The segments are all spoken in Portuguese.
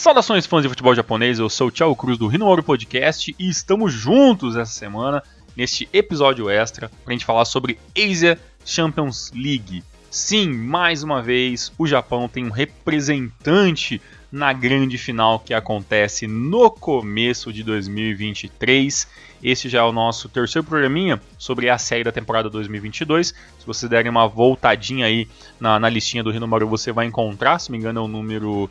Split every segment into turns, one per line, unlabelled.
Saudações fãs de futebol japonês, eu sou o Thiago Cruz do Hinomaru Podcast e estamos juntos essa semana neste episódio extra para a gente falar sobre Asia Champions League. Sim, mais uma vez o Japão tem um representante na grande final que acontece no começo de 2023. Este já é o nosso terceiro programinha sobre a série da temporada 2022. Se vocês derem uma voltadinha aí na listinha do Hinomaru, você vai encontrar, se não me engano é o número...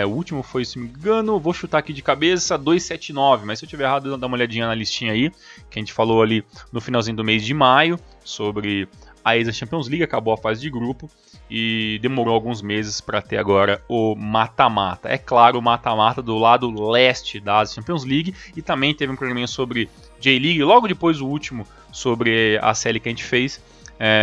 o último foi, se não me engano, vou chutar aqui de cabeça, 279, mas se eu tiver errado, dá uma olhadinha na listinha aí, que a gente falou ali no finalzinho do mês de maio, sobre a Asia Champions League, acabou a fase de grupo, e demorou alguns meses para ter agora o mata-mata. É claro, o mata-mata do lado leste da Asia Champions League, e também teve um programinha sobre J-League, logo depois o último, sobre a série que a gente fez.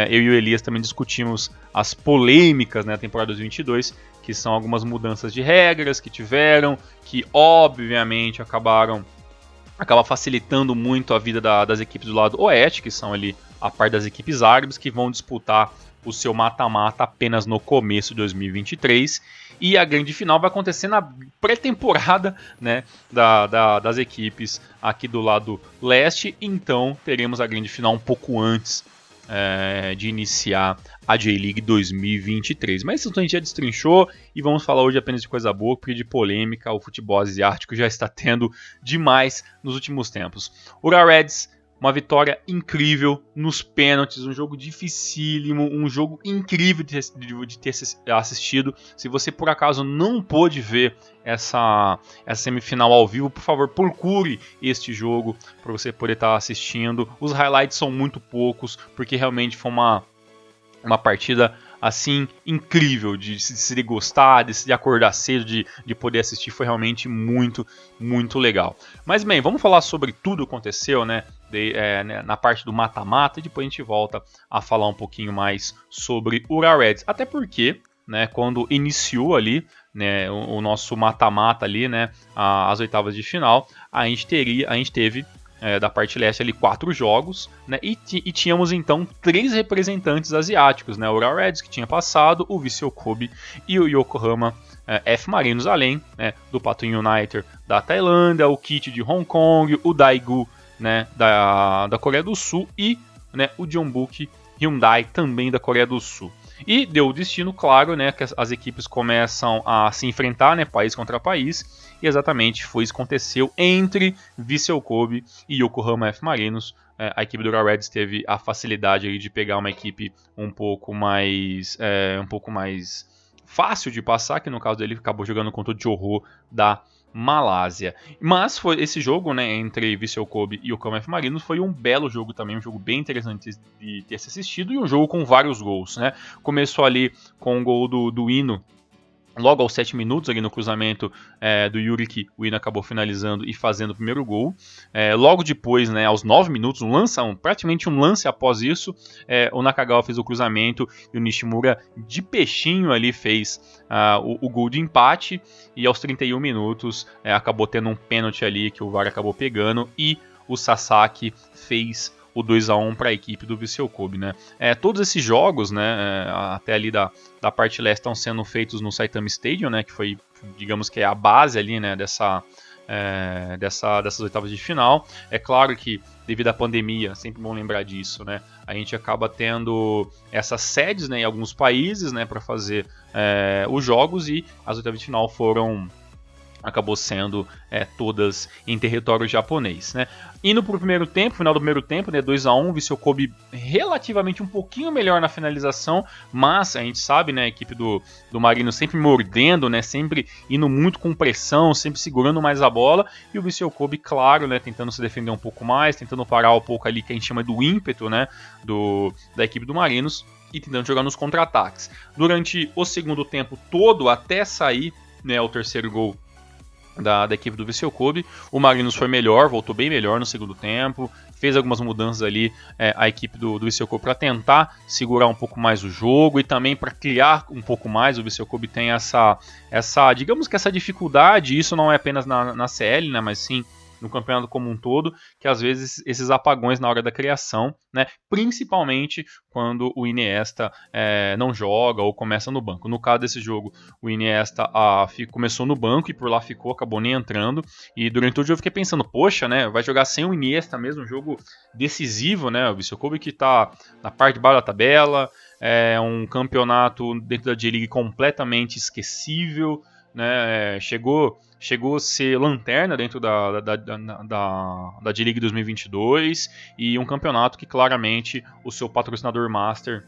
Eu e o Elias também discutimos as polêmicas na temporada 2022, que são algumas mudanças de regras que tiveram, que obviamente acaba facilitando muito a vida das equipes do lado oeste, que são ali a parte das equipes árabes, que vão disputar o seu mata-mata apenas no começo de 2023. E a grande final vai acontecer na pré-temporada, né, das equipes aqui do lado leste, então teremos a grande final um pouco antes de iniciar a J-League 2023. Mas isso a gente já destrinchou e vamos falar hoje apenas de coisa boa, porque de polêmica o futebol asiático já está tendo demais nos últimos tempos. Ura Reds, uma vitória incrível nos pênaltis, um jogo dificílimo, um jogo incrível de ter assistido. Se você por acaso não pôde ver essa semifinal ao vivo, por favor, procure este jogo para você poder estar assistindo. Os highlights são muito poucos, porque realmente foi uma partida assim incrível de se gostar, de acordar cedo, de poder assistir. Foi realmente muito, muito legal. Mas bem, vamos falar sobre tudo que aconteceu, né, na parte do mata-mata, e depois a gente volta a falar um pouquinho mais sobre Ura Reds. Até porque, né, quando iniciou ali, né, o nosso mata-mata ali, né, as oitavas de final, a gente teve da parte leste ali 4 jogos, né, e tínhamos então 3 representantes asiáticos, né, o Ura Reds que tinha passado, o Vissel Kobe e o Yokohama F Marinos, além, né, do Pattaya United da Tailândia, o KIT de Hong Kong, o Daegu, né, da Coreia do Sul e, né, o Jeonbuk Hyundai também da Coreia do Sul. E deu o destino, claro, né, que as equipes começam a se enfrentar, né, país contra país, e exatamente foi isso que aconteceu entre Vissel Kobe e Yokohama F Marinos. A equipe do Ura Reds teve a facilidade aí de pegar uma equipe um pouco mais fácil de passar, que no caso dele acabou jogando contra o Johor da Malásia. Mas foi esse jogo, né, entre Vissel Kobe e o Yokohama F Marinos, foi um belo jogo também, um jogo bem interessante de ter se assistido, e um jogo com vários gols, né? Começou ali com o gol do Ino, logo aos 7 minutos, ali no cruzamento do Yurik, o Ino acabou finalizando e fazendo o primeiro gol. Logo depois, né, aos 9 minutos, praticamente um lance após isso, o Nakagawa fez o cruzamento e o Nishimura de peixinho ali fez o gol de empate. E aos 31 minutos acabou tendo um pênalti ali que o VAR acabou pegando e o Sasaki fez o 2-1 para a equipe do Vissel Kobe, né? Todos esses jogos, né, até ali da parte leste, estão sendo feitos no Saitama Stadium, né, que foi, digamos que é a base ali, né, dessas oitavas de final. É claro que devido à pandemia, sempre bom lembrar disso, né, a gente acaba tendo essas sedes, né, em alguns países, né, para fazer os jogos, e as oitavas de final acabou sendo todas em território japonês, né? Indo para o primeiro tempo, final do primeiro tempo, né, 2-1, Vissel Kobe relativamente um pouquinho melhor na finalização, mas a gente sabe, né, a equipe do Marino sempre mordendo, né, sempre indo muito com pressão, sempre segurando mais a bola, e o Vissel Kobe, claro, né, tentando se defender um pouco mais, tentando parar um pouco ali que a gente chama do ímpeto, né, da equipe do Marinos, e tentando jogar nos contra-ataques. Durante o segundo tempo todo, até sair, né, o terceiro gol da equipe do Vissel Kobe, o Marinos foi melhor, voltou bem melhor no segundo tempo, fez algumas mudanças ali, a equipe do Vissel Kobe, para tentar segurar um pouco mais o jogo e também para criar um pouco mais. O Vissel Kobe tem essa, digamos que essa dificuldade, isso não é apenas na CL, né, mas sim no campeonato como um todo, que às vezes esses apagões na hora da criação, né, principalmente quando o Iniesta não joga ou começa no banco. No caso desse jogo, o Iniesta começou no banco e por lá ficou, acabou nem entrando, e durante o jogo eu fiquei pensando, poxa, né, vai jogar sem o Iniesta mesmo, um jogo decisivo, né, o Vissel Kobe que está na parte de baixo da tabela, é um campeonato dentro da J-League completamente esquecível, né, chegou a ser lanterna dentro da J-League 2022 e um campeonato que claramente o seu patrocinador master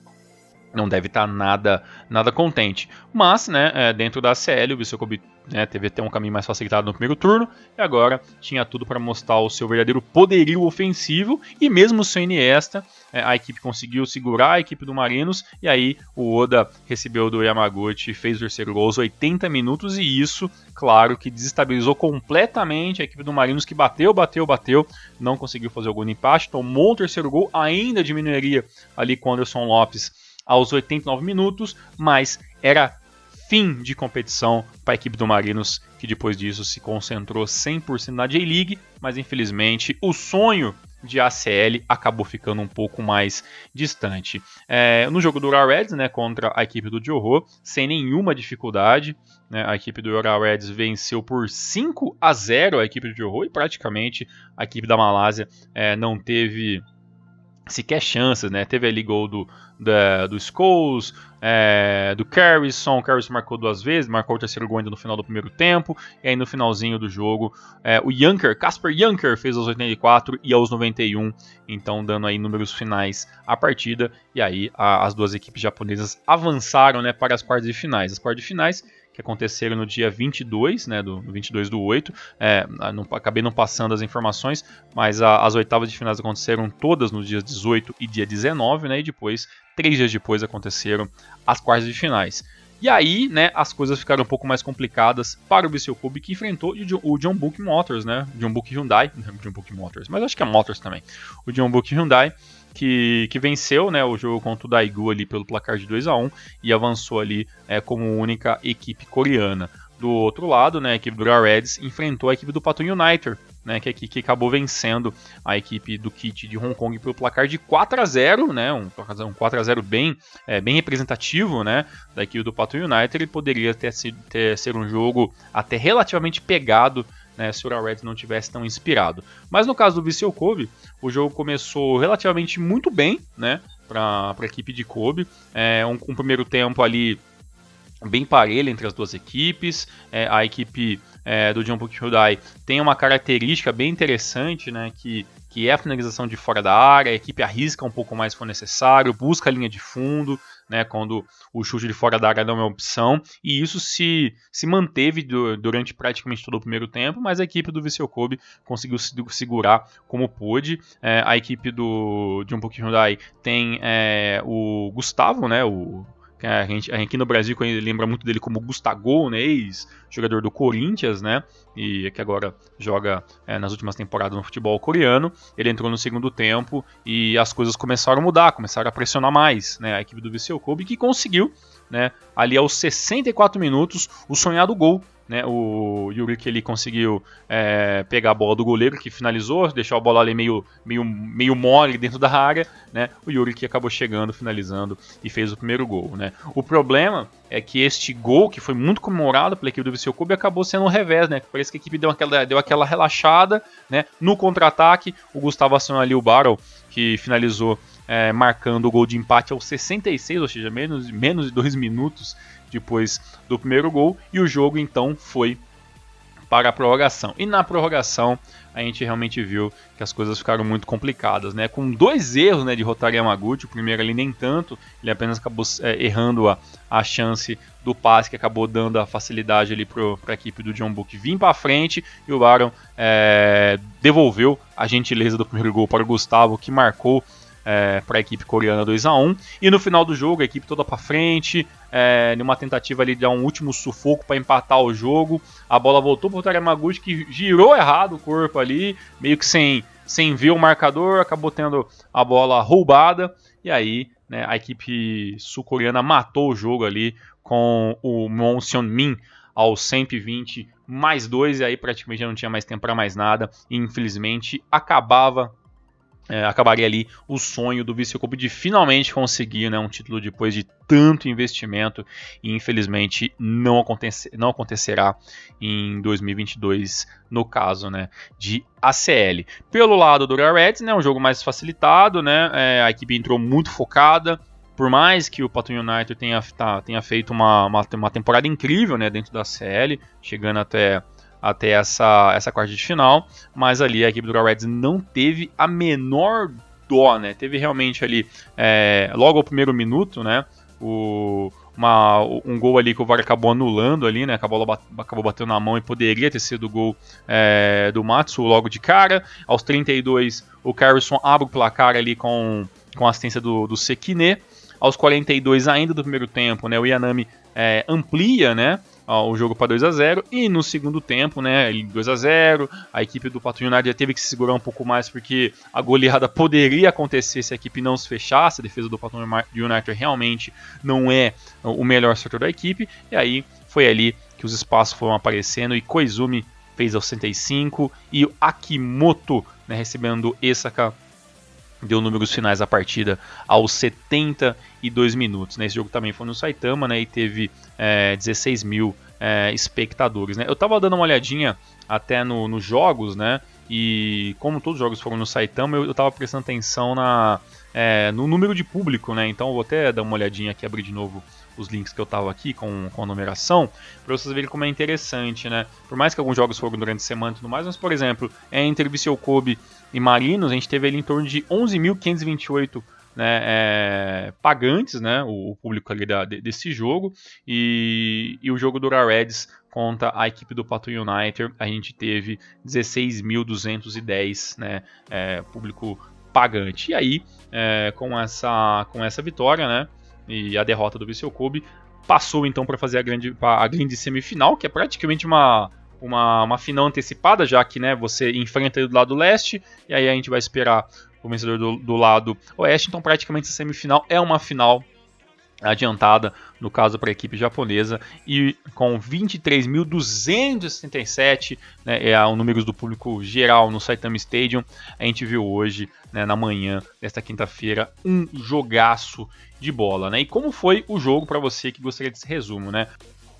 não deve estar nada contente. Mas, né, dentro da ACL, o Vissel Kobe teve até um caminho mais facilitado no primeiro turno, e agora tinha tudo para mostrar o seu verdadeiro poderio ofensivo, e mesmo sem Iniesta, a equipe conseguiu segurar a equipe do Marinos, e aí o Oda recebeu do Yamaguchi, fez o terceiro gol aos 80 minutos, e isso, claro, que desestabilizou completamente a equipe do Marinos, que bateu, não conseguiu fazer o gol no empate, tomou o terceiro gol, ainda diminuiria ali com o Anderson Lopes aos 89 minutos, mas era fim de competição para a equipe do Marinos, que depois disso se concentrou 100% na J-League, mas infelizmente o sonho de ACL acabou ficando um pouco mais distante. No jogo do Ura Reds, né, contra a equipe do Johor, sem nenhuma dificuldade, né, a equipe do Ura Reds venceu por 5-0 a equipe do Johor, e praticamente a equipe da Malásia não teve sequer chances, né? Teve ali gol do Scholes, do Carrisson. O Carrisson marcou 2 vezes, marcou o terceiro gol ainda no final do primeiro tempo, e aí no finalzinho do jogo, o Casper Junker fez aos 84 e aos 91, então dando aí números finais à partida, e aí as duas equipes japonesas avançaram, né, para as quartas de finais. As quartas de finais que aconteceram no dia 22, né, do 22/8, acabei não passando as informações, mas as oitavas de finais aconteceram todas nos dias 18 e dia 19, né, e depois, 3 dias depois, aconteceram as quartas de finais. E aí, né, as coisas ficaram um pouco mais complicadas para o Vissel Kobe, que enfrentou o Jeonbuk Motors, né, Jeonbuk Hyundai, Jeonbuk Motors, mas acho que é Motors também, o Jeonbuk Hyundai, que venceu, né, o jogo contra o Daegu ali pelo placar de 2-1 e avançou ali como única equipe coreana. Do outro lado, né, a equipe do Ura Reds enfrentou a equipe do Pattun United, né, que acabou vencendo a equipe do KIT de Hong Kong pelo placar de 4-0, né, um 4-0 bem representativo, né, da equipe do Pattun United. E poderia ser um jogo até relativamente pegado, né, se o Ura Reds não tivesse tão inspirado. Mas no caso do Vissel Kobe, o jogo começou relativamente muito bem, né, para a equipe de Kobe. Um primeiro tempo ali bem parelho entre as duas equipes. A equipe do Jeonbuk Hyundai tem uma característica bem interessante, né, que é a finalização de fora da área. A equipe arrisca um pouco mais se for necessário, busca a linha de fundo, né, quando o chute de fora da área não é opção, e isso se manteve durante praticamente todo o primeiro tempo, mas a equipe do Vissel Kobe conseguiu segurar como pôde. A equipe do Jeonbuk Hyundai tem o Gustavo, né, a gente aqui no Brasil lembra muito dele como Gustavo, né, ex-jogador do Corinthians, né, e que agora joga nas últimas temporadas no futebol coreano. Ele entrou no segundo tempo e as coisas começaram a mudar, começaram a pressionar mais, né, a equipe do Vissel Kobe, que conseguiu, né, ali aos 64 minutos o sonhado gol, né, o Yuri, que ele conseguiu pegar a bola do goleiro, que finalizou, deixou a bola ali meio mole dentro da área, né, o Yuri que acabou chegando, finalizando e fez o primeiro gol, né. O problema é que este gol, que foi muito comemorado pela equipe do Vissel Kobe, acabou sendo um revés, né, parece que a equipe deu aquela relaxada, né, no contra-ataque. O Gustavo acionou ali o Barrow, que finalizou marcando o gol de empate aos 66, ou seja, menos de 2 minutos depois do primeiro gol, e o jogo então foi para a prorrogação. E na prorrogação a gente realmente viu que as coisas ficaram muito complicadas, né? Com 2 erros, né, de Hotaru Yamaguchi. O primeiro ali nem tanto, ele apenas acabou errando a chance do passe, que acabou dando a facilidade ali para a equipe do Jeonbuk vir para frente, e o Baron devolveu a gentileza do primeiro gol para o Gustavo, que marcou para a equipe coreana 2-1, e no final do jogo a equipe toda para frente, numa tentativa ali de dar um último sufoco para empatar o jogo. A bola voltou para o Hotaru Yamaguchi, que girou errado o corpo ali, meio que sem ver o marcador, acabou tendo a bola roubada, e aí, né, a equipe sul-coreana matou o jogo ali com o Moon Seon-min aos 120 mais 2, e aí praticamente já não tinha mais tempo para mais nada, e infelizmente acabaria ali o sonho do Vissel Kobe de finalmente conseguir, né, um título depois de tanto investimento, e infelizmente não acontecerá em 2022 no caso, né, de ACL. Pelo lado do Real Reds, né, um jogo mais facilitado, né, a equipe entrou muito focada. Por mais que o Paton United tenha feito uma temporada incrível, né, dentro da CL, chegando até essa quarta de final, mas ali a equipe do Real Reds não teve a menor dó, né? Teve realmente ali, logo ao primeiro minuto, né, um gol ali que o VAR acabou anulando ali, né? Acabou batendo na mão e poderia ter sido o gol do Matsu logo de cara. Aos 32, o Carlson abre o placar ali com a assistência do Sekine. Aos 42 ainda do primeiro tempo, né, o Yanami amplia, né, o jogo para 2-0, e no segundo tempo, né, 2-0, a equipe do Paton United já teve que se segurar um pouco mais porque a goleada poderia acontecer se a equipe não se fechasse. A defesa do Paton United realmente não é o melhor setor da equipe, e aí foi ali que os espaços foram aparecendo e Koizumi fez aos 65 e o Akimoto, né, recebendo Esaka, deu números finais da partida aos 72 minutos. Né? Esse jogo também foi no Saitama, né? E teve 16 mil espectadores. Né? Eu estava dando uma olhadinha até nos jogos, né? E como todos os jogos foram no Saitama, eu estava prestando atenção no número de público. Né? Então eu vou até dar uma olhadinha aqui, abrir de novo os links que eu estava aqui com a numeração, para vocês verem como é interessante, né? Por mais que alguns jogos foram durante a semana e tudo mais, mas, por exemplo, entre Vissel Kobe e Marinos, a gente teve ali em torno de 11.528 né, pagantes, né, o público ali desse jogo, e o jogo do Real Reds contra a equipe do Paton United, a gente teve 16.210 né, público pagante. E aí, com essa vitória, né, e a derrota do Vissel Kobe, passou então para fazer a grande semifinal, que é praticamente uma final antecipada, já que, né, você enfrenta ele do lado leste, e aí a gente vai esperar o vencedor do lado oeste. Então praticamente a semifinal é uma final adiantada, no caso para a equipe japonesa, e com 23.267 né, o número do público geral no Saitama Stadium. A gente viu hoje, né, na manhã desta quinta-feira, um jogaço de bola. Né? E como foi o jogo para você que gostaria desse resumo? Né?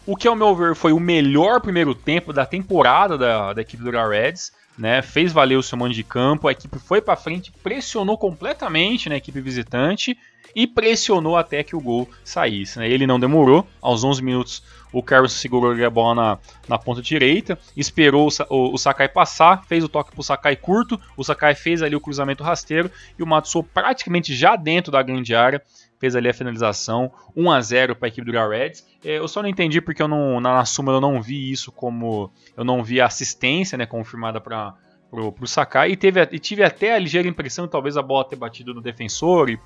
O que, ao meu ver, foi o melhor primeiro tempo da temporada da equipe do Real Reds, né? Fez valer o seu mando de campo, a equipe foi para frente, pressionou completamente na equipe visitante e pressionou até que o gol saísse. Né? Ele não demorou, aos 11 minutos o Carlos segurou a bola na ponta direita, esperou o Sakai passar, fez o toque para o Sakai curto, o Sakai fez ali o cruzamento rasteiro e o Matsuo praticamente já dentro da grande área fez ali a finalização, 1-0 para a equipe do Real Reds. Eu só não entendi porque na súmula eu não vi isso eu não vi a assistência, né, confirmada para o Sakai, e tive até a ligeira impressão de talvez a bola ter batido no defensor e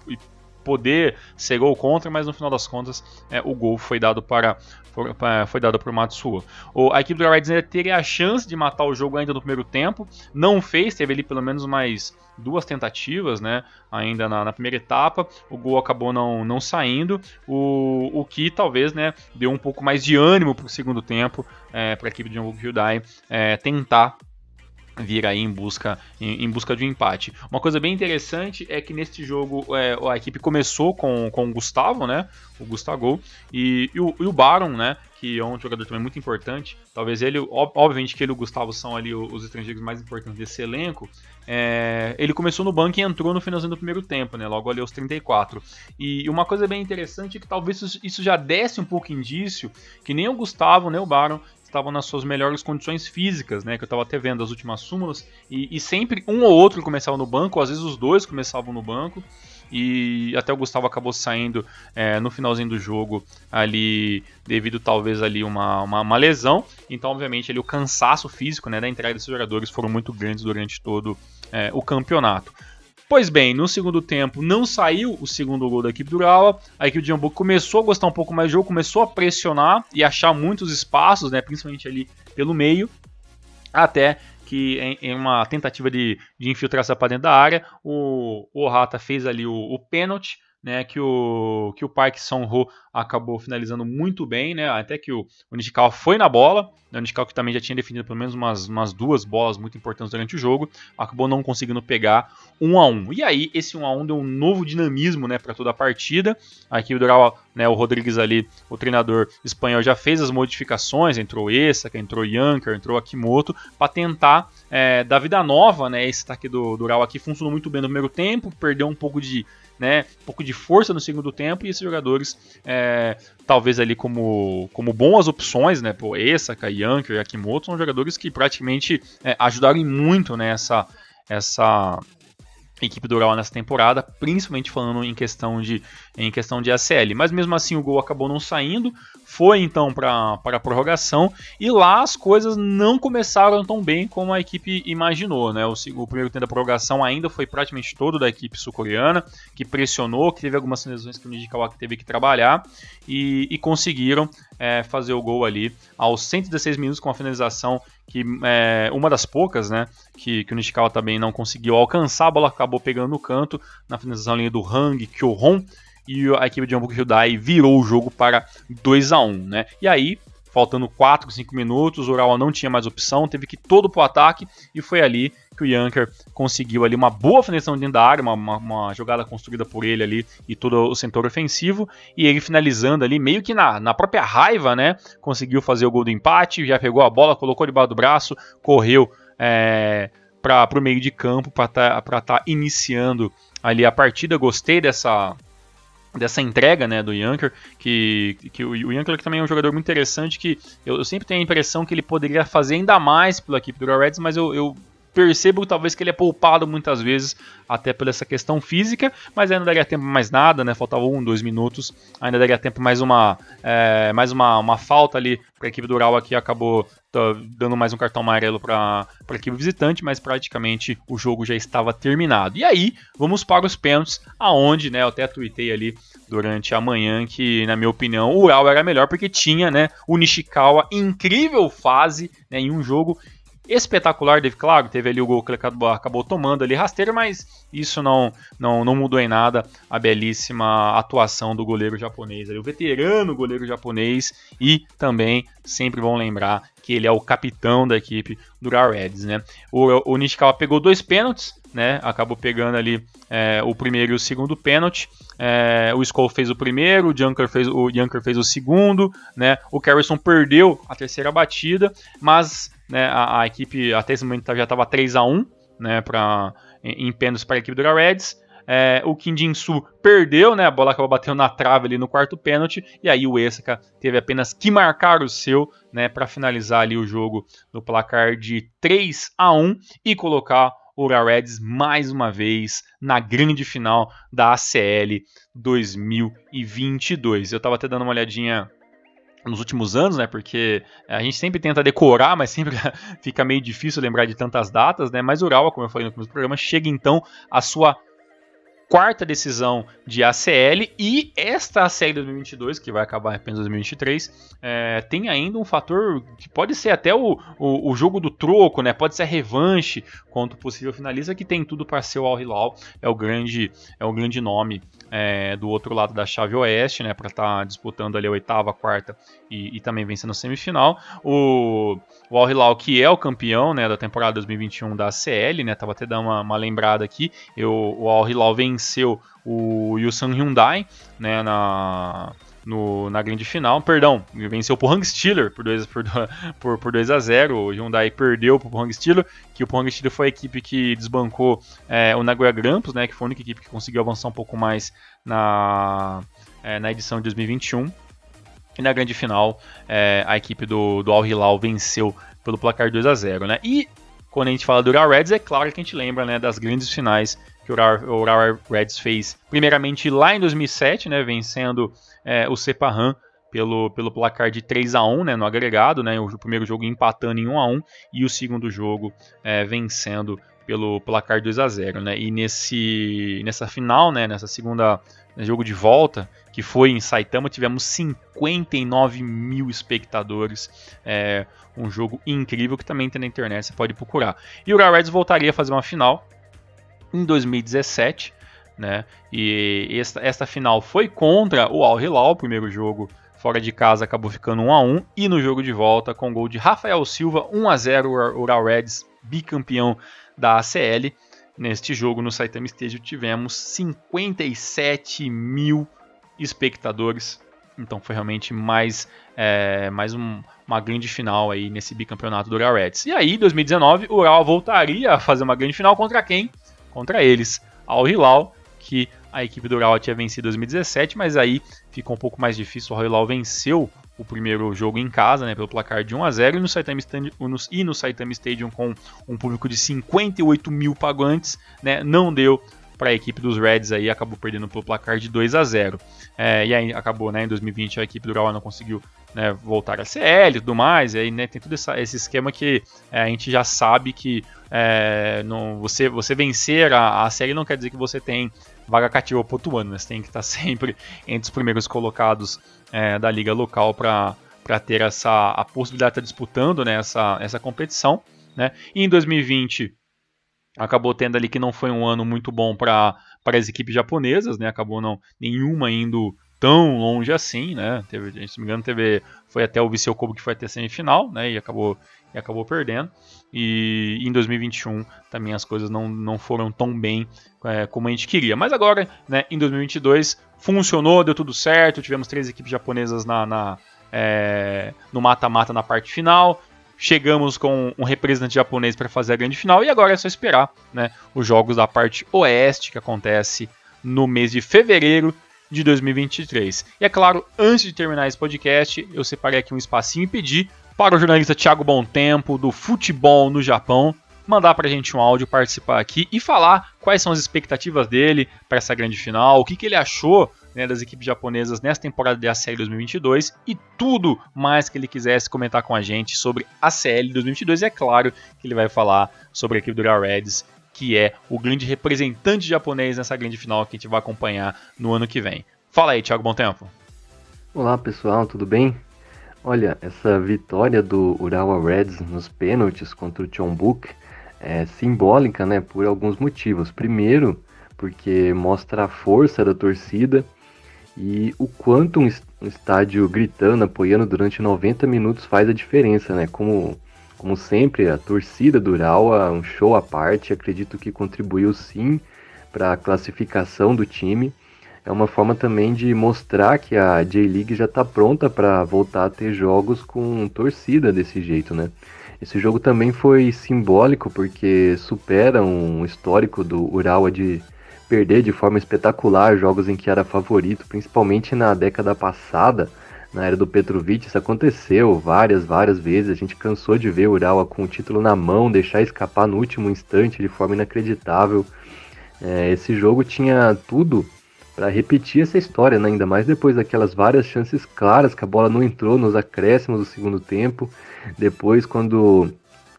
poder ser gol contra, mas no final das contas o gol foi dado para o Matsuo. A equipe do Real Reds ainda teria a chance de matar o jogo ainda no primeiro tempo, não fez, teve ali pelo menos mais 2 tentativas, né, ainda na primeira etapa, o gol acabou não saindo, o que talvez, né, deu um pouco mais de ânimo para o segundo tempo, para a equipe de Jangwook Hyundai tentar vir aí em busca de um empate. Uma coisa bem interessante é que neste jogo a equipe começou com o Gustavo, né, o Gustavo, e o Baron, né, que é um jogador também muito importante. Talvez ele, obviamente que ele e o Gustavo são ali os estrangeiros mais importantes desse elenco. Ele começou no banco e entrou no finalzinho do primeiro tempo, né, logo ali aos 34. E uma coisa bem interessante é que talvez isso já desse um pouco indício que nem o Gustavo nem o Baron estavam nas suas melhores condições físicas, né? Que eu estava até vendo as últimas súmulas, e sempre um ou outro começava no banco, ou às vezes os dois começavam no banco, e até o Gustavo acabou saindo no finalzinho do jogo ali, devido talvez ali uma lesão. Então, obviamente, ali, o cansaço físico, né, da entrega desses jogadores foram muito grandes durante todo o campeonato. Pois bem, no segundo tempo não saiu o segundo gol da equipe do Urawa, a equipe de Jangwook começou a gostar um pouco mais do jogo, começou a pressionar e achar muitos espaços, né, principalmente ali pelo meio, até que em uma tentativa de infiltração para dentro da área, o Ohata fez ali o pênalti, né, que o Park Sung-ho acabou finalizando muito bem, né, até que o Nishikawa foi na bola, né, o Nishikawa que também já tinha definido pelo menos umas 2 bolas muito importantes durante o jogo, acabou não conseguindo pegar 1-1. E aí esse 1-1 deu um novo dinamismo, né, para toda a partida. Aqui o Urawa, né, o Rodrigues ali, o treinador espanhol, já fez as modificações, entrou Esaka, entrou Janker, entrou Akimoto, para tentar dar vida nova, né, esse ataque do Urawa aqui funcionou muito bem no primeiro tempo, perdeu um pouco de força no segundo tempo, e esses jogadores, talvez ali como boas opções, né, pô, Esaka, Janker e Akimoto, são jogadores que praticamente ajudaram muito, né, essa equipe do Urawa nessa temporada, principalmente falando em questão de ACL. Mas mesmo assim o gol acabou não saindo, foi então para a prorrogação, e lá as coisas não começaram tão bem como a equipe imaginou, né? O primeiro tempo da prorrogação ainda foi praticamente todo da equipe sul-coreana, que pressionou, que teve algumas lesões que o Nishikawa teve que trabalhar, e conseguiram fazer o gol ali aos 116 minutos com a finalização que uma das poucas, né, que o Nishikawa também não conseguiu alcançar. A bola acabou pegando no canto, na finalização linha do Hang Kyo-hon, e a equipe de Jeonbuk Hyundai virou o jogo para 2-1, né? E aí, faltando 4, 5 minutos, o Urawa não tinha mais opção, teve que ir todo pro ataque, e foi ali que o Janker conseguiu ali uma boa finalização dentro da área, uma jogada construída por ele ali e todo o setor ofensivo, e ele finalizando ali meio que na própria raiva, né, conseguiu fazer o gol do empate, já pegou a bola, colocou debaixo do braço, correu para o meio de campo para tá iniciando ali a partida. Gostei dessa entrega, né, do Janker, que o Janker também é um jogador muito interessante, que eu sempre tenho a impressão que ele poderia fazer ainda mais pela equipe do Reds, mas eu percebo talvez que ele é poupado muitas vezes, até por essa questão física, mas ainda daria tempo mais nada, né? Faltava 1, 2 minutos, ainda daria tempo mais uma falta ali para a equipe do Urawa, que acabou dando mais um cartão amarelo para a equipe visitante, mas praticamente o jogo já estava terminado. E aí, vamos para os pênaltis, aonde, né, eu até tuitei ali durante a manhã que, na minha opinião, o Urawa era melhor porque tinha, né, o Nishikawa em incrível fase, né, em um jogo espetacular. Claro, teve ali o gol que ele acabou tomando ali rasteiro, mas isso não mudou em nada a belíssima atuação do goleiro japonês, ali, o veterano goleiro japonês, e também sempre vão lembrar que ele é o capitão da equipe do Urawa Reds, né? O Nishikawa pegou 2 pênaltis, né? Acabou pegando ali o primeiro e o segundo pênalti. O Skull fez o primeiro, o Janker fez o segundo, né? O Carrison perdeu a terceira batida, mas, né, a equipe até esse momento já estava 3-1, né, em pênaltis para a equipe do Urawa Reds. O Kim Jin-soo perdeu, né, a bola acabou batendo na trave ali no quarto pênalti, e aí o Esaka teve apenas que marcar o seu, né, para finalizar ali o jogo no placar de 3-1 e colocar o Urawa Reds mais uma vez na grande final da ACL 2022. Eu estava até dando uma olhadinha nos últimos anos, né, porque a gente sempre tenta decorar, mas sempre fica meio difícil lembrar de tantas datas, né, mas o Urawa, como eu falei no começo do programa, chega então à sua 4ª decisão de ACL, e esta ACL 2022, que vai acabar apenas em 2023, tem ainda um fator que pode ser até o jogo do troco, né? Pode ser a revanche contra o possível finalista, que tem tudo para ser o Al Hilal, é o grande nome do outro lado da chave oeste, né? Para estar disputando ali a 8ª, 4ª e também vencendo a semifinal. O Al Hilal, que é o campeão, né, da temporada 2021 da ACL, né? Tava até dando uma lembrada aqui. O Al Hilal venceu o Ulsan Hyundai, né, na grande final. Perdão, venceu o Pohang Steelers por 2-0. O Hyundai perdeu para o Pohang Steelers, que o Pohang Steelers foi a equipe que desbancou o Nagoya Grampus, né, que foi a única equipe que conseguiu avançar um pouco mais na edição de 2021. E na grande final, a equipe do Al Hilal venceu pelo placar 2-0, né? E quando a gente fala do Urawa Reds, é claro que a gente lembra, né, das grandes finais que o Urawa Reds fez, primeiramente lá em 2007, né, vencendo o Sepahan pelo placar de 3-1, né, no agregado, né, o primeiro jogo empatando em 1-1 e o segundo jogo vencendo pelo placar 2-0, né? E nessa final, né, nessa segunda jogo de volta, que foi em Saitama, tivemos 59 mil espectadores, um jogo incrível que também tem na internet, você pode procurar. E o Urawa Reds voltaria a fazer uma final em 2017, né? E esta final foi contra o Al Hilal, o primeiro jogo fora de casa acabou ficando 1-1, e no jogo de volta, com gol de Rafael Silva, 1-0, o Ural Reds, bicampeão da ACL. Neste jogo, no Saitama Stadium, tivemos 57 mil espectadores. Então foi realmente mais uma grande final aí nesse bicampeonato do Ural Reds. E aí, em 2019, o Ural voltaria a fazer uma grande final contra quem? Contra eles, Al Hilal, que a equipe do Ural tinha vencido em 2017, mas aí ficou um pouco mais difícil. O Al Hilal venceu o primeiro jogo em casa, né, pelo placar de 1-0, e no Saitama Stadium com um público de 58 mil pagantes, né, não deu para a equipe dos Reds, aí acabou perdendo pelo placar de 2-0. E aí acabou, né, em 2020 a equipe do Ural não conseguiu, né, voltar a CL e tudo mais, e aí, né, tem todo esse esquema que a gente já sabe que você vencer a série não quer dizer que você tem vaga cativa pro outro ano, né? Você tem que estar sempre entre os primeiros colocados da liga local para ter a possibilidade de estar disputando, né, essa competição, né? E em 2020 acabou tendo ali que não foi um ano muito bom para as equipes japonesas, né? Acabou nenhuma indo tão longe assim, né? Se não me engano, foi até o Viseu Kobe que foi até a semifinal, né? E acabou perdendo. E em 2021 também as coisas não foram tão bem como a gente queria. Mas agora, né, em 2022, funcionou, deu tudo certo. Tivemos 3 equipes japonesas no mata-mata na parte final. Chegamos com um representante japonês para fazer a grande final. E agora é só esperar, né, os jogos da parte oeste, que acontece no mês de fevereiro de 2023. E é claro, antes de terminar esse podcast, eu separei aqui um espacinho e pedi para o jornalista Thiago Bontempo, do Futebol no Japão, mandar para a gente um áudio, participar aqui e falar quais são as expectativas dele para essa grande final, o que ele achou, né, das equipes japonesas nessa temporada de ACL 2022 e tudo mais que ele quisesse comentar com a gente sobre a ACL 2022. E é claro que ele vai falar sobre a equipe do Ural Reds, que é o grande representante japonês nessa grande final que a gente vai acompanhar no ano que vem. Fala aí, Thiago Bontempo.
Olá pessoal, tudo bem? Olha, essa vitória do Urawa Reds nos pênaltis contra o Jeonbuk é simbólica, né, por alguns motivos. Primeiro, porque mostra a força da torcida e o quanto um estádio gritando, apoiando durante 90 minutos faz a diferença, né? Como sempre, a torcida do Urawa, um show à parte, acredito que contribuiu sim para a classificação do time. É uma forma também de mostrar que a J-League já está pronta para voltar a ter jogos com torcida desse jeito, né? Esse jogo também foi simbólico porque supera um histórico do Urawa de perder de forma espetacular jogos em que era favorito, principalmente na década passada, na era do Petrovic. Isso aconteceu várias vezes. A gente cansou de ver o Urawa com o título na mão, deixar escapar no último instante de forma inacreditável. Esse jogo tinha tudo para repetir essa história, né? Ainda mais depois daquelas várias chances claras que a bola não entrou nos acréscimos do segundo tempo. Depois, quando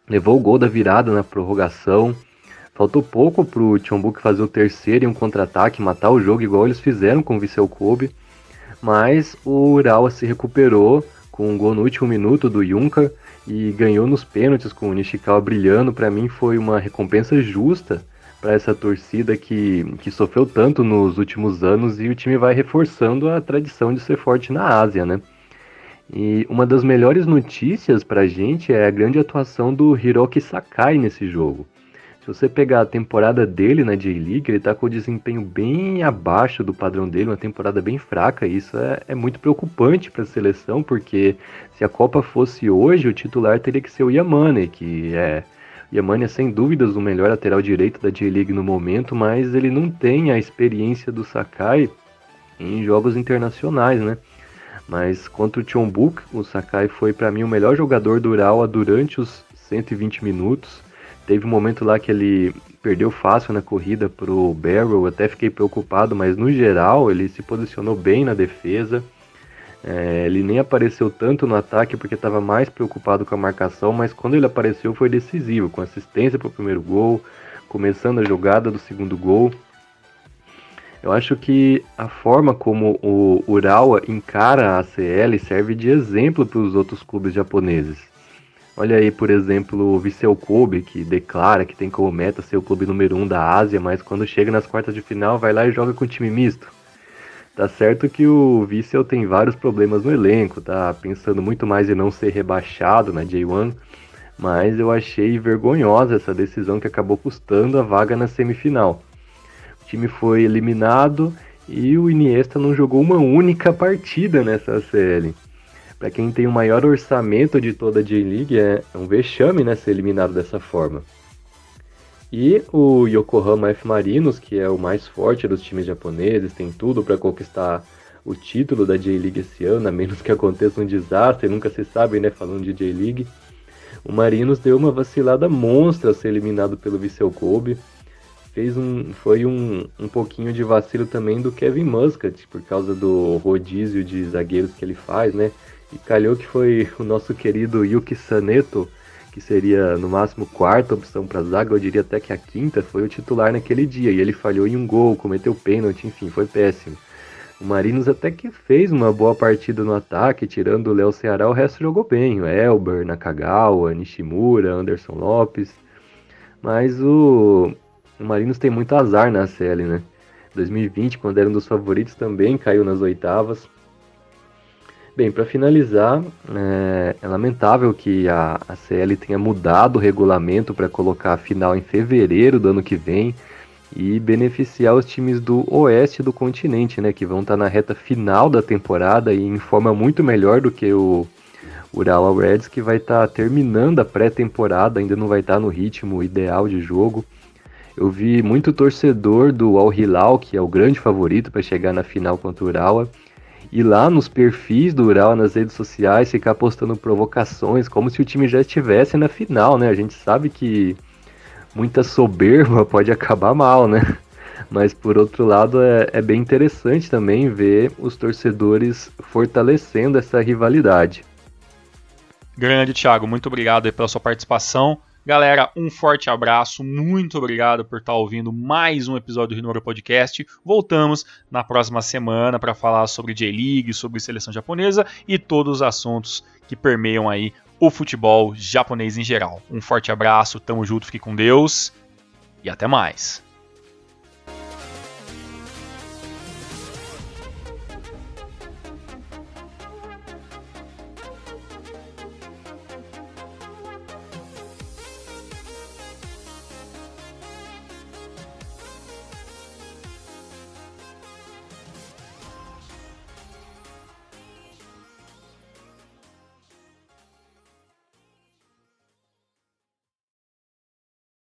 levou o gol da virada na prorrogação, faltou pouco para o Jeonbuk fazer o terceiro e um contra-ataque, matar o jogo igual eles fizeram com o Viseu Kobe. Mas o Urawa se recuperou com um gol no último minuto do Junker e ganhou nos pênaltis com o Nishikawa brilhando. Para mim foi uma recompensa justa para essa torcida que sofreu tanto nos últimos anos, e o time vai reforçando a tradição de ser forte na Ásia, né? E uma das melhores notícias para a gente é a grande atuação do Hiroki Sakai nesse jogo. Se você pegar a temporada dele na J-League, ele está com o desempenho bem abaixo do padrão dele, uma temporada bem fraca, e isso é muito preocupante para a seleção, porque se a Copa fosse hoje, o titular teria que ser o Yamane, Yamane é sem dúvidas o melhor lateral direito da J-League no momento, mas ele não tem a experiência do Sakai em jogos internacionais, né? Mas contra o Jeonbuk, o Sakai foi para mim o melhor jogador do Urawa durante os 120 minutos. Teve um momento lá que ele perdeu fácil na corrida pro Barrow, até fiquei preocupado, mas no geral ele se posicionou bem na defesa. Ele nem apareceu tanto no ataque porque estava mais preocupado com a marcação, mas quando ele apareceu foi decisivo, com assistência para o primeiro gol, começando a jogada do segundo gol. Eu acho que a forma como o Urawa encara a ACL serve de exemplo para os outros clubes japoneses. Olha aí, por exemplo, o Vissel Kobe, que declara que tem como meta ser o clube número 1 da Ásia, mas quando chega nas quartas de final vai lá e joga com time misto. Tá certo que o Vissel tem vários problemas no elenco, tá pensando muito mais em não ser rebaixado na J1, mas eu achei vergonhosa essa decisão que acabou custando a vaga na semifinal. O time foi eliminado e o Iniesta não jogou uma única partida nessa CL. Para quem tem o maior orçamento de toda a J-League, é um vexame, né, ser eliminado dessa forma. E o Yokohama F. Marinos, que é o mais forte dos times japoneses, tem tudo para conquistar o título da J-League esse ano, a menos que aconteça um desastre, nunca se sabe, né, falando de J-League. O Marinos deu uma vacilada monstra ao ser eliminado pelo Vissel Kobe. Foi um pouquinho de vacilo também do Kevin Muscat, por causa do rodízio de zagueiros que ele faz, né? E calhou que foi o nosso querido Yuki Saneto, que seria no máximo quarta opção para zaga, eu diria até que a quinta, foi o titular naquele dia. E ele falhou em um gol, cometeu pênalti, enfim, foi péssimo. O Marinos até que fez uma boa partida no ataque, tirando o Léo Ceará, o resto jogou bem. O Elber, Nakagawa, Nishimura, Anderson Lopes. Mas o Marinos tem muito azar na CL, né? 2020, quando era um dos favoritos, também caiu nas oitavas. Bem, para finalizar, é lamentável que a CL tenha mudado o regulamento para colocar a final em fevereiro do ano que vem e beneficiar os times do oeste do continente, né, que vão estar na reta final da temporada e em forma muito melhor do que o Urawa Reds, que vai estar terminando a pré-temporada, ainda não vai estar no ritmo ideal de jogo. Eu vi muito torcedor do Al Hilal, que é o grande favorito para chegar na final contra o Urawa, e lá nos perfis do Urawa nas redes sociais ficar postando provocações, como se o time já estivesse na final, né? A gente sabe que muita soberba pode acabar mal, né? Mas por outro lado é bem interessante também ver os torcedores fortalecendo essa rivalidade.
Grande, Thiago, muito obrigado aí pela sua participação. Galera, um forte abraço, muito obrigado por estar ouvindo mais um episódio do Rinoura Podcast. Voltamos na próxima semana para falar sobre J-League, sobre seleção japonesa e todos os assuntos que permeiam aí o futebol japonês em geral. Um forte abraço, tamo junto, fique com Deus e até mais.